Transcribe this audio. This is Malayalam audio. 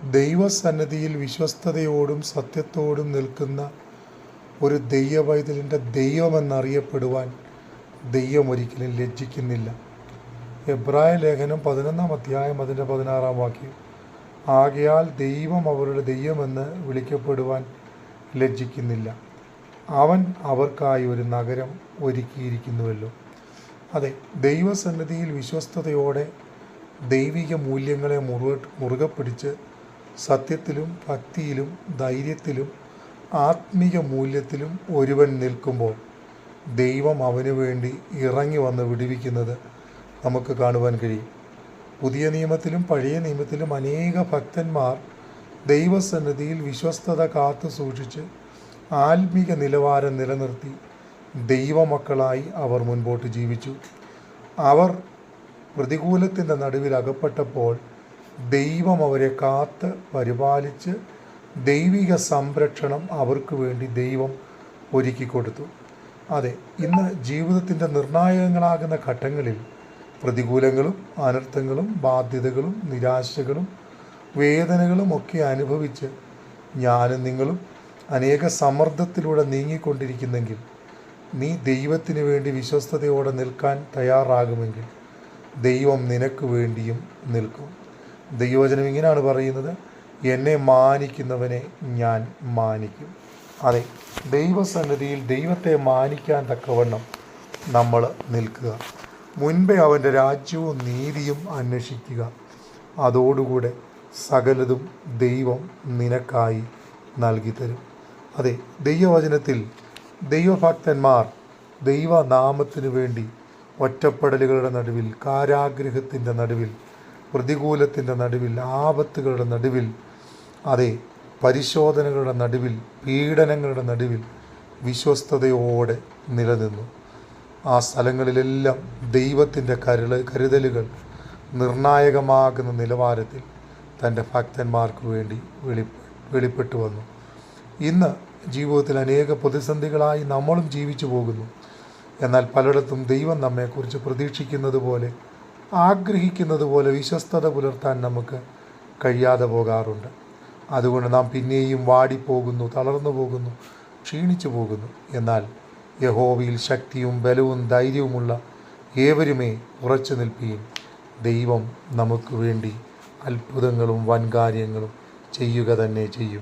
ദൈവസന്നിധിയിൽ വിശ്വസ്തയോടും സത്യത്തോടും നിൽക്കുന്ന ഒരു ദൈവപൈതലിൻ്റെ ദൈവമെന്നറിയപ്പെടുവാൻ ദൈവം ഒരിക്കലും ലജ്ജിക്കുന്നില്ല. എബ്രായ ലേഖനം 11-ാം അധ്യായം അതിൻ്റെ 16-ാം വാക്യം, ആകയാൽ ദൈവം അവരുടെ ദൈവമെന്ന് വിളിക്കപ്പെടുവാൻ ലജ്ജിക്കുന്നില്ല, അവൻ അവർക്കായി ഒരു നഗരം ഒരുക്കിയിരിക്കുന്നുവല്ലോ. അതെ, ദൈവസന്നിധിയിൽ വിശ്വസ്തയോടെ ദൈവിക മൂല്യങ്ങളെ മുറുകെ പിടിച്ച് സത്യത്തിലും ഭക്തിയിലും ധൈര്യത്തിലും ആത്മീയ മൂല്യത്തിലും ഒരുവൻ നിൽക്കുമ്പോൾ ദൈവം അവന് വേണ്ടി ഇറങ്ങി വന്ന് വിടുവിക്കുന്നത് നമുക്ക് കാണുവാൻ കഴിയും. പുതിയ നിയമത്തിലും പഴയ നിയമത്തിലും അനേക ഭക്തന്മാർ ദൈവസന്നിധിയിൽ വിശ്വസ്തത കാത്തു സൂക്ഷിച്ച് ആത്മീക നിലവാരം നിലനിർത്തി ദൈവമക്കളായി അവർ മുൻപോട്ട് ജീവിച്ചു. അവർ പ്രതികൂലത്തിൻ്റെ നടുവിൽ അകപ്പെട്ടപ്പോൾ ദൈവം അവരെ കാത്ത് പരിപാലിച്ച് ദൈവിക സംരക്ഷണം അവർക്ക് വേണ്ടി ദൈവം ഒരുക്കിക്കൊടുത്തു. അതെ, ഇന്ന് ജീവിതത്തിൻ്റെ നിർണായകങ്ങളാകുന്ന ഘട്ടങ്ങളിൽ പ്രതികൂലങ്ങളും അനർത്ഥങ്ങളും ബാധ്യതകളും നിരാശകളും വേദനകളും ഒക്കെ അനുഭവിച്ച് ഞാനും നിങ്ങളും അനേക സമ്മർദ്ദത്തിലൂടെ നീങ്ങിക്കൊണ്ടിരിക്കുന്നെങ്കിൽ നീ ദൈവത്തിന് വേണ്ടി വിശ്വസ്തയോടെ നിൽക്കാൻ തയ്യാറാകുമെങ്കിൽ ദൈവം നിനക്ക് വേണ്ടിയും നിൽക്കും. ദൈവവചനം ഇങ്ങനെയാണ് പറയുന്നത്, എന്നെ മാനിക്കുന്നവനെ ഞാൻ മാനിക്കും. അതെ, ദൈവസന്നിധിയിൽ ദൈവത്തെ മാനിക്കാൻ തക്കവണ്ണം നമ്മൾ നിൽക്കുക. മുൻപേ അവൻ്റെ രാജ്യവും നീതിയും അന്വേഷിക്കുക, അതോടുകൂടെ സകലതും ദൈവം നിനക്കായി നൽകി തരും. അതെ, ദൈവവചനത്തിൽ ദൈവഭക്തന്മാർ ദൈവനാമത്തിനു വേണ്ടി ഒറ്റപ്പെടലുകളുടെ നടുവിൽ, കാരാഗ്രഹത്തിൻ്റെ നടുവിൽ, പ്രതികൂലത്തിൻ്റെ നടുവിൽ, ആപത്തുകളുടെ നടുവിൽ, അതെ പരിശോധനകളുടെ നടുവിൽ, പീഡനങ്ങളുടെ നടുവിൽ വിശ്വസ്തയോടെ നിലനിന്നു. ആ സ്ഥലങ്ങളിലെല്ലാം ദൈവത്തിൻ്റെ കരുതലുകൾ നിർണായകമാകുന്ന നിലവാരത്തിൽ തൻ്റെ ഭക്തന്മാർക്ക് വേണ്ടി വെളിപ്പെട്ടു വന്നു. ഇന്ന് ജീവിതത്തിൽ അനേക പ്രതിസന്ധികളായി നമ്മളും ജീവിച്ചു പോകുന്നു. എന്നാൽ പലയിടത്തും ദൈവം നമ്മെക്കുറിച്ച് പ്രതീക്ഷിക്കുന്നത് പോലെ, ആഗ്രഹിക്കുന്നത് പോലെ വിശ്വസ്തത പുലർത്താൻ നമുക്ക് കഴിയാതെ പോകാറുണ്ട്. അതുകൊണ്ട് നാം പിന്നെയും വാടിപ്പോകുന്നു, തളർന്നു പോകുന്നു, ക്ഷീണിച്ചു പോകുന്നു. എന്നാൽ യഹോവയിൽ ശക്തിയും ബലവും ധൈര്യവുമുള്ള ഏവരുമേ ഉറച്ചു നിൽപ്പീൻ. ദൈവം നമുക്ക് വേണ്ടി അത്ഭുതങ്ങളും വൻകാര്യങ്ങളും ചെയ്യുക തന്നെ ചെയ്യും.